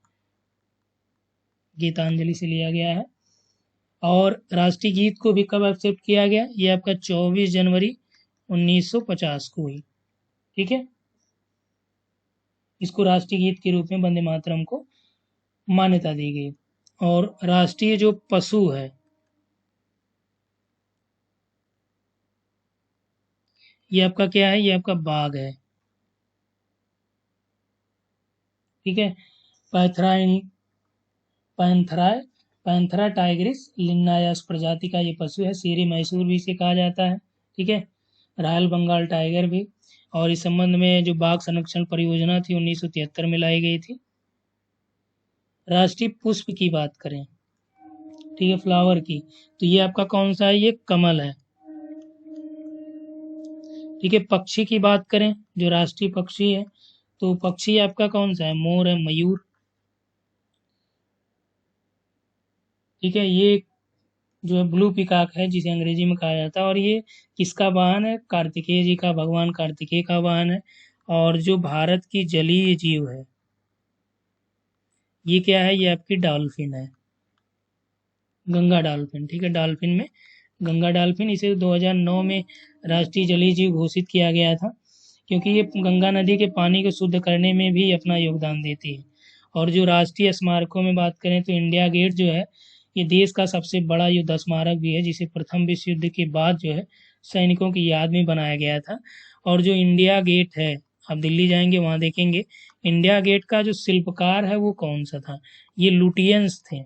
गीतांजलि से लिया गया है। और राष्ट्रीय गीत को भी कब एक्सेप्ट किया गया, ये आपका 24 जनवरी 1950 को हुई, ठीक है। इसको राष्ट्रीय गीत के रूप में वंदे मातरम को मान्यता दी गई। और राष्ट्रीय जो पशु है, ये आपका क्या है, ये आपका बाघ है, ठीक है। पैथरा पैंथरा पैंथरा टाइग्रिस लिन्नायस प्रजाति का ये पशु है। शेरी मैसूर भी इसे कहा जाता है, ठीक है, रॉयल बंगाल टाइगर भी। और इस संबंध में जो बाघ संरक्षण परियोजना थी 1973 में लाई गई थी। राष्ट्रीय पुष्प की बात करें, ठीक है, फ्लावर की, तो ये आपका कौन सा है, ये कमल है, ठीक है। पक्षी की बात करें, जो राष्ट्रीय पक्षी है, तो पक्षी आपका कौन सा है, मोर है, मयूर, ठीक है। ये जो है ब्लू पिकॉक है जिसे अंग्रेजी में कहा जाता है। और ये किसका वाहन है, कार्तिकेय जी का, भगवान कार्तिकेय का वाहन है। और जो भारत की जलीय जीव है, ये क्या है, ये आपकी डॉल्फिन है, गंगा डॉल्फिन, ठीक है। डॉल्फिन में गंगा डॉल्फिन, इसे 2009 में राष्ट्रीय जलीय जीव घोषित किया गया था, क्योंकि ये गंगा नदी के पानी को शुद्ध करने में भी अपना योगदान देती है। और जो राष्ट्रीय स्मारकों में बात करें तो इंडिया गेट जो है, ये देश का सबसे बड़ा युद्ध स्मारक भी है, जिसे प्रथम विश्व युद्ध के बाद जो है सैनिकों की याद में बनाया गया था। और जो इंडिया गेट है, आप दिल्ली जाएंगे वहाँ देखेंगे, इंडिया गेट का जो शिल्पकार है वो कौन सा था, ये लुटियंस थे,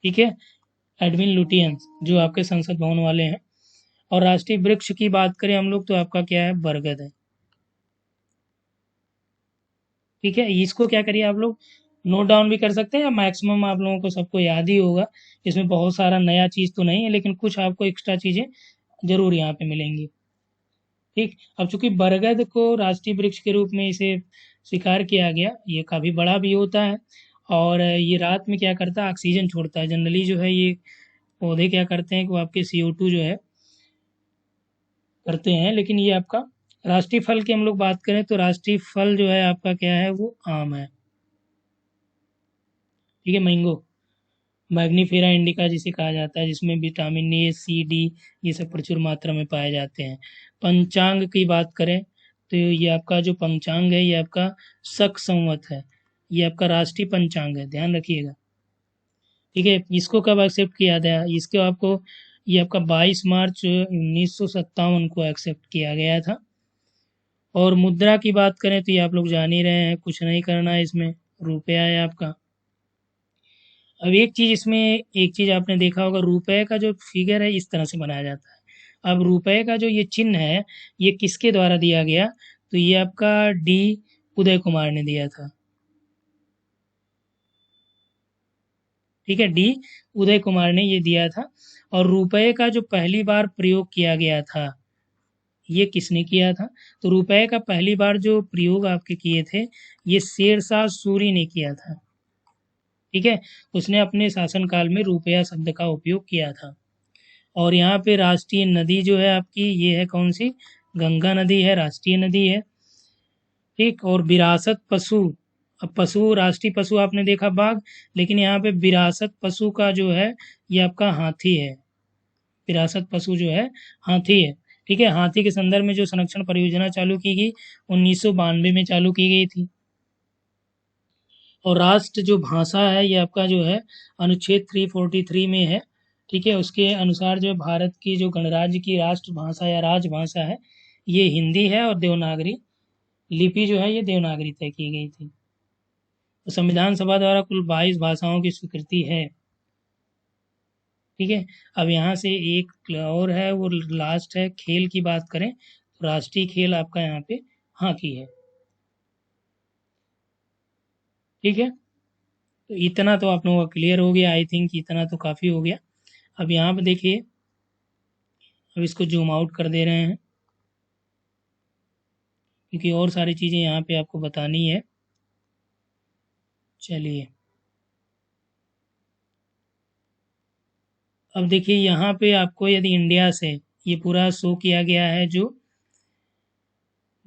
ठीक है, एडविन लुटियंस, जो आपके संसद भवन वाले हैं। और राष्ट्रीय वृक्ष की बात करें हम लोग तो आपका क्या है, बरगद है, ठीक है। इसको क्या करिए आप लोग नोट डाउन भी कर सकते हैं, या मैक्सिमम आप लोगों को सबको याद ही होगा। इसमें बहुत सारा नया चीज़ तो नहीं है, लेकिन कुछ आपको एक्स्ट्रा चीज़ें जरूर यहाँ पे मिलेंगी, ठीक। अब चूंकि बरगद को राष्ट्रीय वृक्ष के रूप में इसे स्वीकार किया गया, ये काफ़ी बड़ा भी होता है, और ये रात में क्या करता है, ऑक्सीजन छोड़ता है। जनरली जो है ये पौधे क्या करते हैं कि वो आपके CO2 जो है करते हैं, लेकिन ये आपका राष्ट्रीय फल की हम लोग बात करें तो राष्ट्रीय फल जो है आपका क्या है, वो आम है, ठीक है, मैंगो, मैग्नीफेरा इंडिका जिसे कहा जाता है, जिसमें विटामिन A, C, D ये सब प्रचुर मात्रा में पाए जाते हैं। पंचांग की बात करें तो ये आपका जो पंचांग है, ये आपका शक संवत है, ये आपका राष्ट्रीय पंचांग है, ध्यान रखिएगा, ठीक है। इसको कब एक्सेप्ट किया गया, इसको आपको, ये आपका 22 मार्च 1957 को एक्सेप्ट किया गया था। और मुद्रा की बात करें तो ये आप लोग जान ही रहे हैं, कुछ नहीं करना है, इसमें रुपया है आपका। अब एक चीज़ इसमें, एक चीज़ आपने देखा होगा, रुपए का जो फिगर है इस तरह से बनाया जाता है। अब रुपए का जो ये चिन्ह है, ये किसके द्वारा दिया गया, तो ये आपका D उदय कुमार ने दिया था, ठीक है, D उदय कुमार ने ये दिया था। और रुपए का जो पहली बार प्रयोग किया गया था, ये किसने किया था, तो रुपए का पहली बार जो प्रयोग आपके किए थे, ये शेरशाह सूरी ने किया था, ठीक है। उसने अपने शासनकाल में रुपया शब्द का उपयोग किया था। और यहाँ पे राष्ट्रीय नदी जो है आपकी, ये है कौन सी, गंगा नदी है, राष्ट्रीय नदी है, ठीक। और विरासत पशु, अब पशु, राष्ट्रीय पशु आपने देखा बाघ, लेकिन यहाँ पे विरासत पशु का जो है ये आपका हाथी है, विरासत पशु जो है हाथी है, ठीक है, हाथी के संदर्भ में जो संरक्षण परियोजना चालू की गई 1992 में चालू की गई थी। और राष्ट्र जो भाषा है ये आपका जो है अनुच्छेद 343 में है। ठीक है, उसके अनुसार जो भारत की जो गणराज्य की राष्ट्र भाषा या राजभाषा है ये हिंदी है, और देवनागरी लिपि जो है ये देवनागरी तय की गई थी। तो संविधान सभा द्वारा कुल 22 भाषाओं की स्वीकृति है। ठीक है, अब यहाँ से एक और है, वो लास्ट है। खेल की बात करें तो राष्ट्रीय खेल आपका यहाँ पे हॉकी है। ठीक है, तो इतना तो आप लोगों का क्लियर हो गया, आई थिंक इतना तो काफ़ी हो गया। अब यहाँ पे देखिए, अब इसको जूम आउट कर दे रहे हैं क्योंकि और सारी चीज़ें यहाँ पे आपको बतानी है। चलिए, अब देखिए यहाँ पे आपको यदि इंडिया से ये पूरा शो किया गया है, जो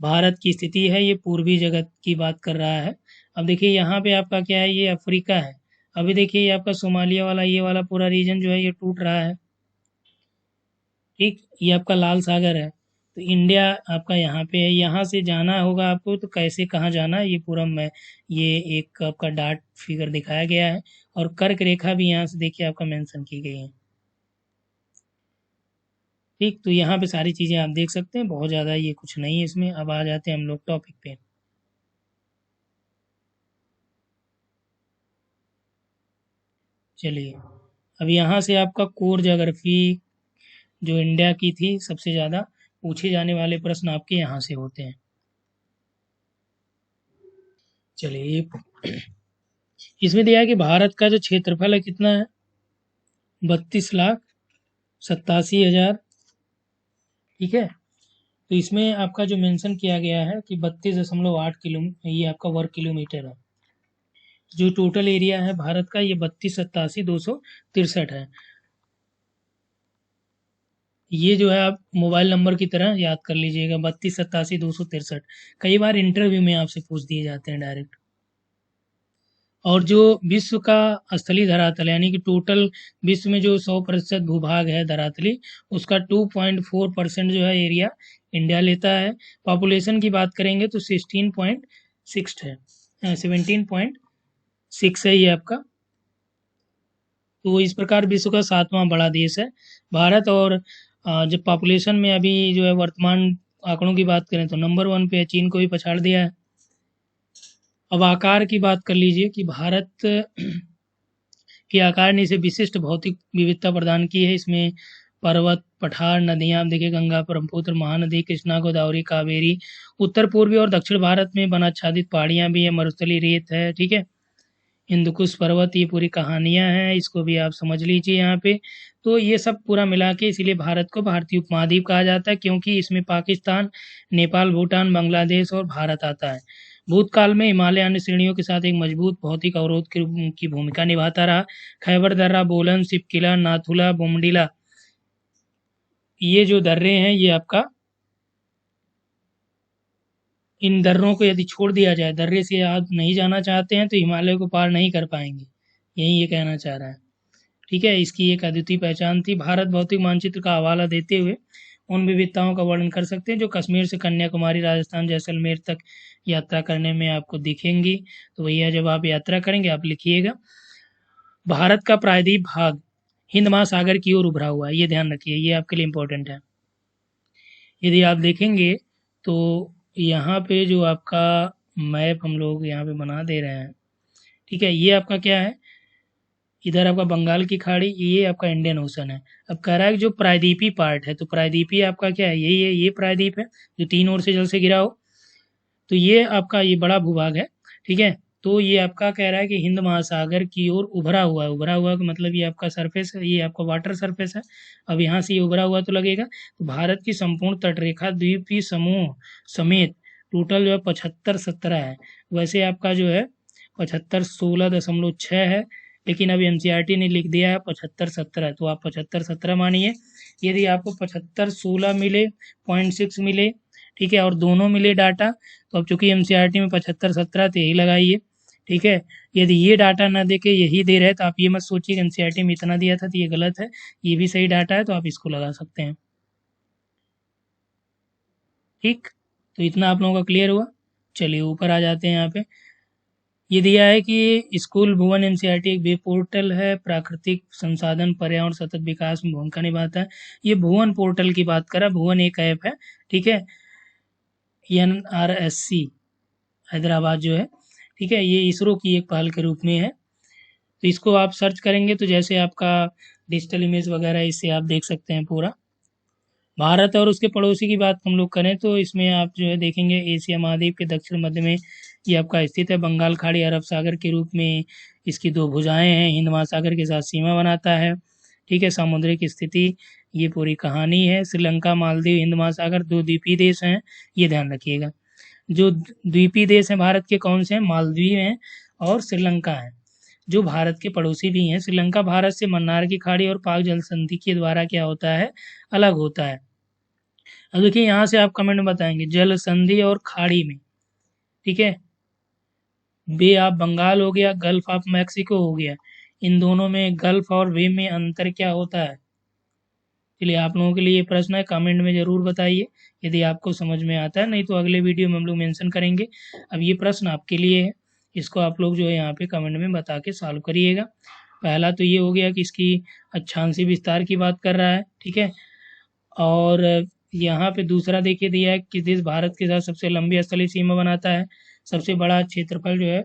भारत की स्थिति है ये पूर्वी जगत की बात कर रहा है। अब देखिए यहाँ पे आपका क्या है, ये अफ्रीका है। अभी देखिए ये आपका सोमालिया वाला ये वाला पूरा रीजन जो है ये टूट रहा है। ठीक, ये आपका लाल सागर है। तो इंडिया आपका यहाँ पे है, यहाँ से जाना होगा आपको, तो कैसे कहाँ जाना है ये पूरा मैं ये एक आपका डार्ट फिगर दिखाया गया है, और कर्क रेखा भी यहाँ से देखिए आपका मेंशन की गई है। ठीक, तो यहाँ पे सारी चीज़ें आप देख सकते हैं, बहुत ज़्यादा ये कुछ नहीं है इसमें। अब आ जाते हैं हम लोग टॉपिक पे। चलिए, अब यहाँ से आपका कोर ज्योग्राफी जो इंडिया की थी सबसे ज़्यादा पूछे जाने वाले प्रश्न आपके यहाँ से होते हैं। चलिए, इसमें दिया है कि भारत का जो क्षेत्रफल है कितना है, 32,87,000। ठीक है, तो इसमें आपका जो मेंशन किया गया है कि 32.8 ये आपका वर्ग किलोमीटर है। जो टोटल एरिया है भारत का ये 32,87,263 है। ये जो है आप मोबाइल नंबर की तरह याद कर लीजिएगा, 32,87,263। कई बार इंटरव्यू में आपसे पूछ दिए जाते हैं डायरेक्ट। और जो विश्व का स्थलीय धरातल यानी कि टोटल विश्व में जो 100% भूभाग है धरातली, उसका 2.4% जो है एरिया इंडिया लेता है। पॉपुलेशन की बात करेंगे तो 16.6 है, 17.6 है ये आपका। तो इस प्रकार विश्व का 7वां बड़ा देश है भारत। और जब पॉपुलेशन में अभी जो है वर्तमान आंकड़ों की बात करें तो नंबर 1 पे है, चीन को भी पछाड़ दिया है। अब आकार की बात कर लीजिए कि भारत के आकार ने इसे विशिष्ट भौतिक विविधता प्रदान की है। इसमें पर्वत, पठार, नदियाँ आप देखिए, गंगा, ब्रह्मपुत्र, महानदी, कृष्णा, गोदावरी, कावेरी। उत्तर पूर्वी और दक्षिण भारत में वनाच्छादित पहाड़ियाँ भी हैं, मरुस्थलीय रेत है। ठीक है, हिंदुकुश पर्वत, ये पूरी कहानियाँ हैं, इसको भी आप समझ लीजिए यहाँ पे। तो ये सब पूरा मिला के इसीलिए भारत को भारतीय उपमहाद्वीप कहा जाता है, क्योंकि इसमें पाकिस्तान, नेपाल, भूटान, बांग्लादेश और भारत आता है। भूतकाल में हिमालय अन्य श्रेणियों के साथ एक मजबूत भौतिक अवरोध की भूमिका निभाता रहा। खैबर दर्रा, बोलन, सिपकिला, नाथुला, बोमडिला, ये जो दर्रे हैं ये आपका, इन दर्रों को यदि छोड़ दिया जाए, दर्रे से आप नहीं जाना चाहते हैं तो हिमालय को पार नहीं कर पाएंगे, यही ये कहना चाह रहा है। ठीक है, इसकी एक अद्वितीय पहचान थी। भारत भौतिक मानचित्र का हवाला देते हुए उन विविधताओं का वर्णन कर सकते हैं जो कश्मीर से कन्याकुमारी, राजस्थान, जैसलमेर तक यात्रा करने में आपको दिखेंगी। तो भैया जब आप यात्रा करेंगे आप लिखिएगा। भारत का प्रायद्वीप भाग हिंद महासागर की ओर उभरा हुआ है, ये ध्यान रखिए, ये आपके लिए इम्पोर्टेंट है। यदि आप देखेंगे तो यहाँ पे जो आपका मैप हम लोग यहाँ पे बना दे रहे हैं, ठीक है, ये आपका क्या है, इधर आपका बंगाल की खाड़ी, ये आपका इंडियन ओशन है। अब कह रहा है कि जो प्रायद्वीपीय पार्ट है, तो प्रायद्वीपीय आपका क्या है, यही है, ये प्रायद्वीप है जो 3 ओर से जल से घिरा हो। तो ये आपका ये बड़ा भूभाग है। ठीक है, तो ये आपका कह रहा है कि हिंद महासागर की ओर उभरा हुआ है। उभरा हुआ का मतलब ये आपका सरफेस है, ये आपका वाटर सरफेस है। अब यहाँ से ये उभरा हुआ तो लगेगा। तो भारत की संपूर्ण तटरेखा द्वीपीय समूह समेत टोटल जो है 75-17 है। वैसे आपका जो है 75-16.6 है, लेकिन अब एनसीईआरटी ने लिख दिया है 75-17, तो आप 75-17 मानिए। यदि आपको 75-16 मिले, 0.6 मिले, ठीक है, और दोनों मिले डाटा, तो अब चूंकि एनसीईआरटी में 75-17 तो यही लगाइए। ठीक है, यदि ये डाटा ना दे के यही दे रहे तो आप ये मत सोचिए एनसीईआरटी में इतना दिया था तो ये गलत है, ये भी सही डाटा है तो आप इसको लगा सकते हैं। ठीक, तो इतना आप लोगों का क्लियर हुआ। चलिए ऊपर आ जाते हैं। यहाँ पे ये दिया है कि स्कूल भुवन एनसीईआरटी एक वेब पोर्टल है, प्राकृतिक संसाधन पर्यावरण सतत विकास में भूमिका निभाता है। ये भुवन पोर्टल की बात करा, भुवन एक ऐप है, ठीक है, NRSC हैदराबाद जो है, ठीक है, ये इसरो की एक पहल के रूप में है। तो इसको आप सर्च करेंगे तो जैसे आपका डिजिटल इमेज वगैरह, इससे आप देख सकते हैं पूरा। भारत और उसके पड़ोसी की बात हम लोग करें तो इसमें आप जो है देखेंगे एशिया महाद्वीप के दक्षिण मध्य में ये आपका स्थित है। बंगाल खाड़ी अरब सागर के रूप में इसकी दो भुजाएं हैं, हिंद महासागर के साथ सीमा बनाता है, ठीक है। सामुद्रिक स्थिति, ये पूरी कहानी है। श्रीलंका, मालदीव, हिंद महासागर दो द्वीपीय देश हैं, ये ध्यान रखिएगा। जो द्वीपीय देश हैं भारत के कौन से हैं? मालदीव हैं और श्रीलंका है, जो भारत के पड़ोसी भी हैं। श्रीलंका भारत से मन्नार की खाड़ी और पाक जल संधि के द्वारा क्या होता है? अलग होता है। अब देखिए यहाँ से आप कमेंट में बताएंगे जल संधि और खाड़ी में, ठीक है, बे ऑफ बंगाल हो गया, गल्फ ऑफ मैक्सिको हो गया, इन दोनों में गल्फ और बे में अंतर क्या होता है? चलिए आप लोगों के लिए ये प्रश्न है, कमेंट में ज़रूर बताइए यदि आपको समझ में आता है, नहीं तो अगले वीडियो में हम लोग मेंशन करेंगे। अब ये प्रश्न आपके लिए है, इसको आप लोग जो है यहाँ पे कमेंट में बता के सॉल्व करिएगा। पहला तो ये हो गया कि इसकी अक्षांशीय विस्तार की बात कर रहा है, ठीक है। और यहाँ पे दूसरा देखिए दिया है कि देश भारत के साथ सबसे लंबी स्थलीय सीमा बनाता है। सबसे बड़ा क्षेत्रफल जो है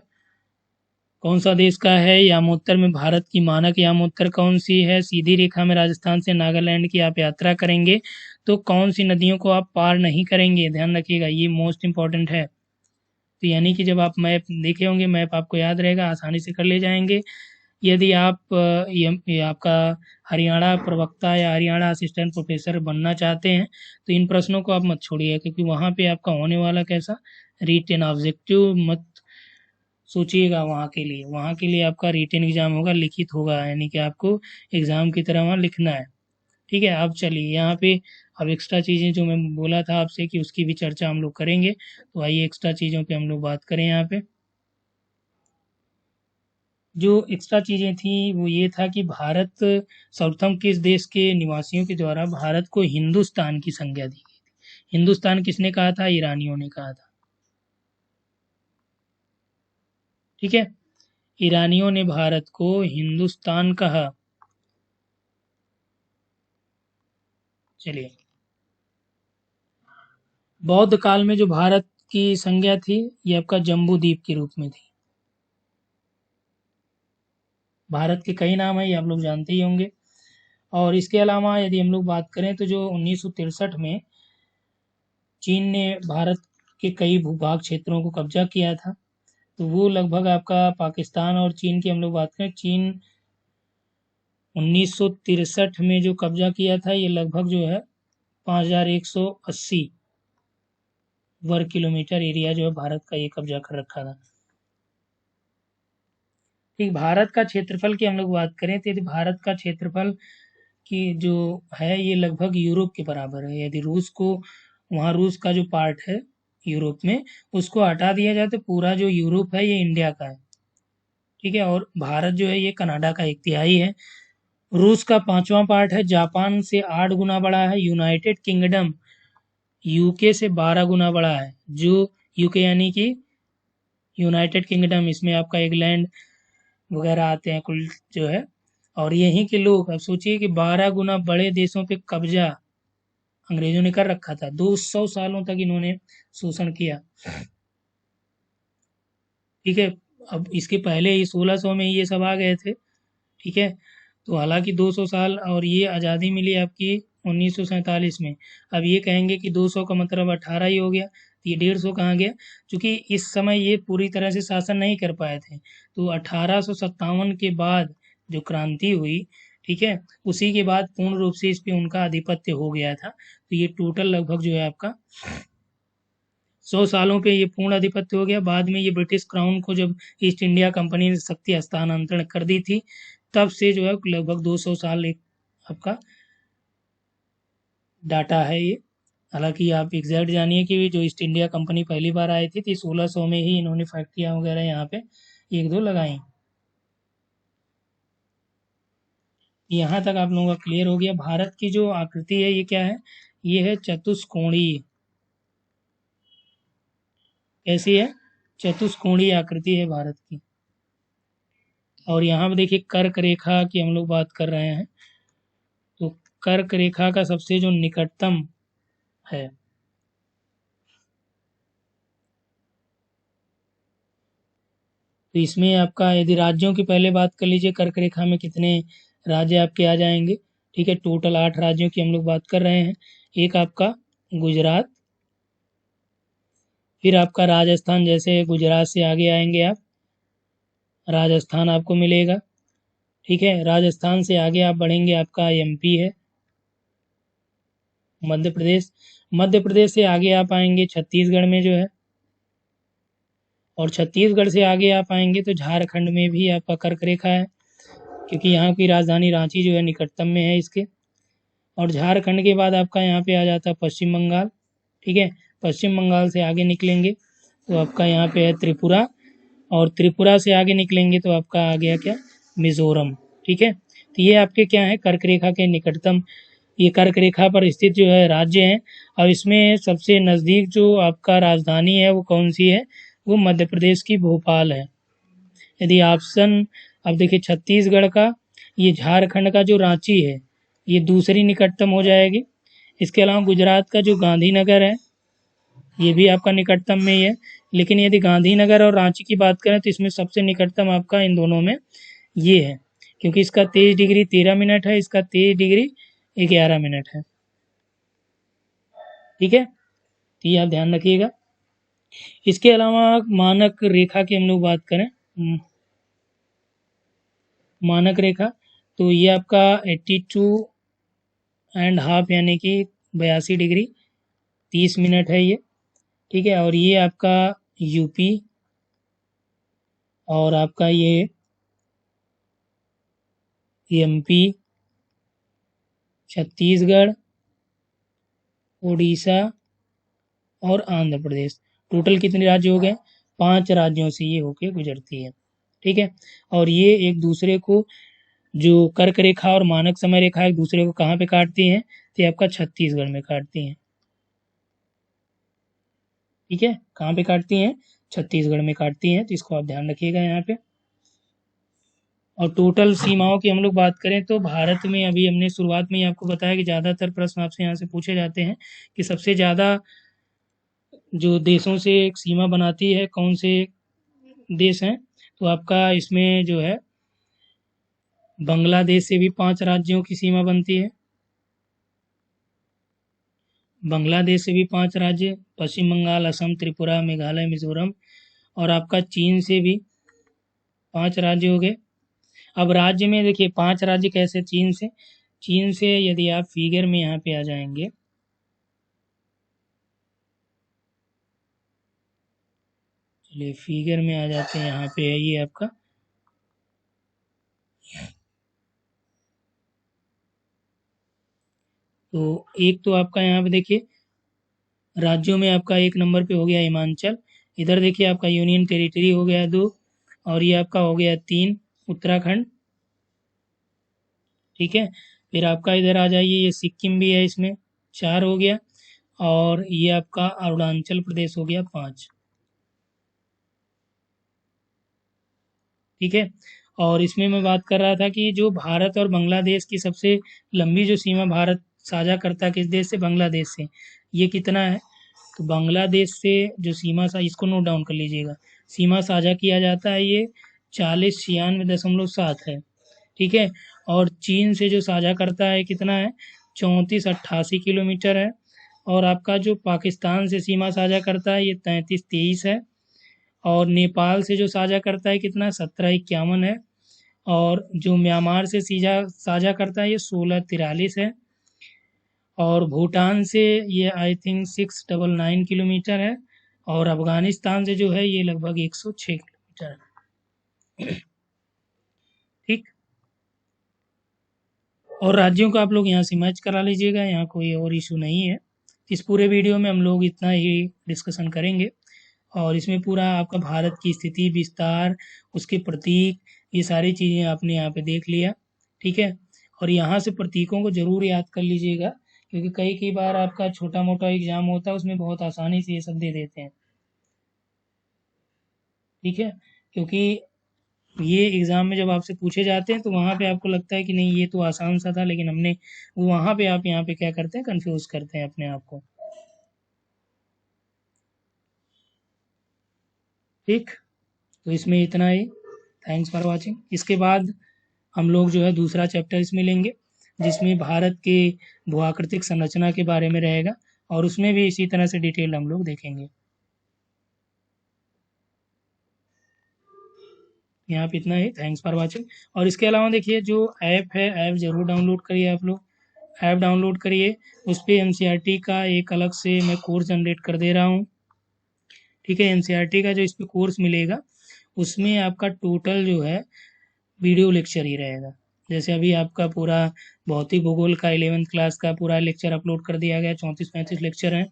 कौन सा देश का है? यामोत्तर में भारत की मानक यामोत्तर कौन सी है? सीधी रेखा में राजस्थान से नागालैंड की आप यात्रा करेंगे तो कौन सी नदियों को आप पार नहीं करेंगे? ध्यान रखिएगा, ये मोस्ट इम्पॉर्टेंट है। तो यानी कि जब आप मैप देखे होंगे, मैप आपको याद रहेगा, आसानी से कर ले जाएंगे। यदि आप ये आपका हरियाणा प्रवक्ता या हरियाणा असिस्टेंट प्रोफेसर बनना चाहते हैं तो इन प्रश्नों को आप मत छोड़िए, क्योंकि वहाँ पे आपका होने वाला कैसा रिटेन ऑब्जेक्टिव मत सोचिएगा। वहाँ के लिए आपका रिटेन एग्जाम होगा, लिखित होगा, यानी कि आपको एग्जाम की तरह वहाँ लिखना है, ठीक है। अब चलिए यहाँ पे अब एक्स्ट्रा चीज़ें जो मैं बोला था आपसे कि उसकी भी चर्चा हम लोग करेंगे, तो आइए एक्स्ट्रा चीज़ों पे हम लोग बात करें। यहाँ पे जो एक्स्ट्रा चीज़ें थी वो ये था कि भारत सर्वप्रथम किस देश के निवासियों के द्वारा भारत को हिंदुस्तान की संज्ञा दी गई थी? हिंदुस्तान किसने कहा था? ईरानियों ने कहा था, ठीक है। ईरानियों ने भारत को हिंदुस्तान कहा। चलिए, बौद्ध काल में जो भारत की संज्ञा थी ये आपका जम्बू द्वीप के रूप में थी। भारत के कई नाम है, ये आप लोग जानते ही होंगे। और इसके अलावा यदि हम लोग बात करें तो जो 1963 में चीन ने भारत के कई भूभाग क्षेत्रों को कब्जा किया था, तो वो लगभग आपका पाकिस्तान और चीन की हम लोग बात करें, चीन 1963 में जो कब्जा किया था ये लगभग जो है 5180 वर्ग किलोमीटर एरिया जो है भारत का ये कब्जा कर रखा था। ठीक, भारत का क्षेत्रफल की हम लोग बात करें तो यदि भारत का क्षेत्रफल की जो है ये लगभग यूरोप के बराबर है। यदि रूस को, वहाँ रूस का जो पार्ट है यूरोप में, उसको हटा दिया जाए तो पूरा जो यूरोप है ये इंडिया का है, ठीक है। और भारत जो है ये कनाडा का 1/3 है। रूस का 5वां पार्ट है, जापान से 8 गुना बड़ा है। यूनाइटेड किंगडम यूके से 12 गुना बड़ा है। जो यूके यानी कि यूनाइटेड किंगडम, इसमें आपका इंग्लैंड वगैरह आते हैं कुल जो है। और यहीं के लोग, अब सोचिए कि 12 गुना बड़े देशों पे कब्जा अंग्रेजों ने कर रखा था। 200 सालों तक इन्होंने शोषण किया, ठीक है। अब इसके पहले ही 1600 में ये सब आ गए थे, ठीक है। तो हालांकि 200 साल, और ये आज़ादी मिली आपकी 1947 में। अब ये कहेंगे कि 200 का मतलब 18 ही हो गया, तो ये 150 कहाँ गया? क्योंकि इस समय ये पूरी तरह से शासन नहीं कर पाए थे। तो 1857 के बाद जो क्रांति हुई, ठीक है, उसी के बाद पूर्ण रूप से इस पे उनका आधिपत्य हो गया था। तो ये टोटल लगभग जो है आपका 100 सालों पे ये पूर्ण आधिपत्य हो गया। बाद में ये ब्रिटिश क्राउन को जब ईस्ट इंडिया कंपनी ने शक्ति हस्तांतरण कर दी थी, तब से जो है लगभग 200 साल एक आपका डाटा है ये। हालांकि आप एग्जैक्ट जानिए कि जो ईस्ट इंडिया कंपनी पहली बार आई थी तो 1600 में ही इन्होंने फैक्ट्रियाँ वगैरह यहाँ पे एक दो लगाई। यहाँ तक आप लोगों का क्लियर हो गया। भारत की जो आकृति है ये क्या है? ये है चतुष्कोणीय, कैसी है? चतुष्कोणीय आकृति है भारत की। और यहाँ पे देखिए कर्क रेखा की हम लोग बात कर रहे हैं, तो कर्क रेखा का सबसे जो निकटतम है, तो इसमें आपका यदि राज्यों की पहले बात कर लीजिए, कर्क रेखा में कितने राज्य आपके आ जाएंगे। ठीक है, टोटल 8 राज्यों की हम लोग बात कर रहे हैं। एक आपका गुजरात, फिर आपका राजस्थान, जैसे गुजरात से आगे आएंगे आप, राजस्थान आपको मिलेगा। ठीक है, राजस्थान से आगे आप बढ़ेंगे, आपका एमपी है, मध्य प्रदेश। मध्य प्रदेश से आगे आप आएंगे छत्तीसगढ़ में जो है, और छत्तीसगढ़ से आगे आप आएंगे तो झारखंड में भी आपका कर्क रेखा है, क्योंकि यहाँ की राजधानी रांची जो है निकटतम में है इसके। और झारखंड के बाद आपका यहाँ पे आ जाता है पश्चिम बंगाल। ठीक है, पश्चिम बंगाल से आगे निकलेंगे तो आपका यहाँ पे है त्रिपुरा, और त्रिपुरा से आगे निकलेंगे तो आपका आ गया क्या? मिजोरम। ठीक है, तो ये आपके क्या है? कर्क रेखा के निकटतम, ये कर्क रेखा पर स्थित जो है राज्य हैं। और इसमें सबसे नज़दीक जो आपका राजधानी है वो कौन सी है? वो मध्य प्रदेश की भोपाल है। यदि ऑप्शन, अब देखिए छत्तीसगढ़ का, ये झारखंड का जो रांची है ये दूसरी निकटतम हो जाएगी। इसके अलावा गुजरात का जो गांधीनगर है ये भी आपका निकटतम में ही है। लेकिन यदि गांधीनगर और रांची की बात करें तो इसमें सबसे निकटतम आपका इन दोनों में ये है, क्योंकि इसका 23 डिग्री 13 मिनट है, इसका 23 डिग्री 11 मिनट है। ठीक है, तो ये आप ध्यान रखिएगा। इसके अलावा मानक रेखा की हम लोग बात करें, मानक रेखा, तो ये आपका 82.5 यानी कि 82 डिग्री 30 मिनट है ये। ठीक है, और ये आपका यूपी, और आपका ये एमपी, छत्तीसगढ़, उड़ीसा और आंध्र प्रदेश, टोटल कितने राज्य हो गए? 5 राज्यों से ये होके गुजरती है। ठीक है, और ये एक दूसरे को, जो कर्क रेखा और मानक समय रेखा एक दूसरे को कहाँ पे काटती हैं? तो ये आपका छत्तीसगढ़ में काटती हैं। ठीक है, कहाँ पे काटती हैं? छत्तीसगढ़ में काटती हैं, तो इसको आप ध्यान रखिएगा यहाँ पे। और टोटल सीमाओं की हम लोग बात करें तो भारत में, अभी हमने शुरुआत में ही आपको बताया कि ज़्यादातर प्रश्न आपसे यहाँ से पूछे जाते हैं कि सबसे ज़्यादा जो देशों से एक सीमा बनाती है कौन से देश हैं, तो आपका इसमें जो है बांग्लादेश से भी 5 राज्यों की सीमा बनती है। बांग्लादेश से भी 5 राज्य, पश्चिम बंगाल, असम, त्रिपुरा, मेघालय, मिजोरम, और आपका चीन से भी 5 राज्य हो गए। अब राज्य में देखिए 5 राज्य कैसे चीन से? चीन से यदि आप फिगर में यहाँ पे आ जाएंगे, चलिए फिगर में आ जाते हैं, यहाँ पे है ये आपका, तो एक तो आपका यहाँ पे देखिए राज्यों में आपका 1 नंबर पे हो गया हिमाचल, इधर देखिए आपका यूनियन टेरिटरी हो गया 2, और ये आपका हो गया 3 उत्तराखंड। ठीक है, फिर आपका इधर आ जाइए, ये सिक्किम भी है इसमें, 4 हो गया, और ये आपका अरुणाचल प्रदेश हो गया 5। ठीक है, और इसमें मैं बात कर रहा था कि जो भारत और बांग्लादेश की सबसे लंबी जो सीमा भारत साझा करता है किस देश से? बांग्लादेश से। ये कितना है? तो बांग्लादेश से जो सीमा सा, इसको नोट डाउन कर लीजिएगा, सीमा साझा किया जाता है ये 4096.7 है। ठीक है, और चीन से जो साझा करता है कितना है? 3488 किलोमीटर है। और आपका जो पाकिस्तान से सीमा साझा करता है ये 3323 है। और नेपाल से जो साझा करता है कितना? 1751 है। और जो म्यांमार से सीधा साझा करता है ये 1643 है। और भूटान से ये आई थिंक 699 किलोमीटर है। और अफगानिस्तान से जो है ये लगभग 106 किलोमीटर है। ठीक, और राज्यों को आप लोग यहाँ से मैच करा लीजिएगा, यहाँ कोई और इशू नहीं है। इस पूरे वीडियो में हम लोग इतना ही डिस्कशन करेंगे, और इसमें पूरा आपका भारत की स्थिति, विस्तार, उसके प्रतीक, ये सारी चीज़ें आपने यहाँ पे देख लिया। ठीक है, और यहाँ से प्रतीकों को ज़रूर याद कर लीजिएगा, क्योंकि कई कई बार आपका छोटा मोटा एग्जाम होता है उसमें बहुत आसानी से ये सब दे देते हैं। ठीक है, क्योंकि ये एग्ज़ाम में जब आपसे पूछे जाते हैं तो वहाँ पे आपको लगता है कि नहीं ये तो आसान सा था, लेकिन हमने वहाँ पे आप यहाँ पे क्या करते हैं, कंफ्यूज करते हैं अपने आप को। ठीक, तो इसमें इतना ही। Thanks for watching. इसके बाद हम लोग जो है दूसरा चैप्टर इसमें लेंगे, जिसमें भारत के भू-आकृतिक संरचना के बारे में रहेगा, और उसमें भी इसी तरह से डिटेल हम लोग देखेंगे। यहाँ पे इतना ही। Thanks for watching. और इसके अलावा देखिए, जो ऐप है, ऐप ज़रूर डाउनलोड करिए आप लोग। ऐप डाउनलोड करिए, उस पे एनसीईआरटी का एक अलग से मैं कोर्स जनरेट कर दे रहा हूँ। ठीक है, एनसीईआरटी का जो इस पे कोर्स मिलेगा, उसमें आपका टोटल जो है वीडियो लेक्चर ही रहेगा। जैसे अभी आपका पूरा भौतिक भूगोल का 11th क्लास का पूरा लेक्चर अपलोड कर दिया गया, 34-35 लेक्चर हैं।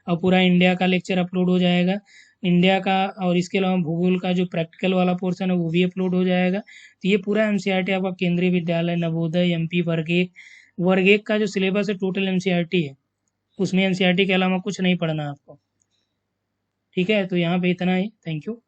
अब पूरा इंडिया का लेक्चर अपलोड हो जाएगा, इंडिया का। और इसके अलावा भूगोल का जो प्रैक्टिकल वाला पोर्शन है वो भी अपलोड हो जाएगा। तो ये पूरा एनसीईआरटी आपका केंद्रीय विद्यालय, नवोदय, एमपी, वर्ग एक का जो सिलेबस है, टोटल एनसीईआरटी है। उसमें एनसीईआरटी के अलावा कुछ नहीं पढ़ना आपको। ठीक है, तो यहाँ पे इतना ही। Thank you.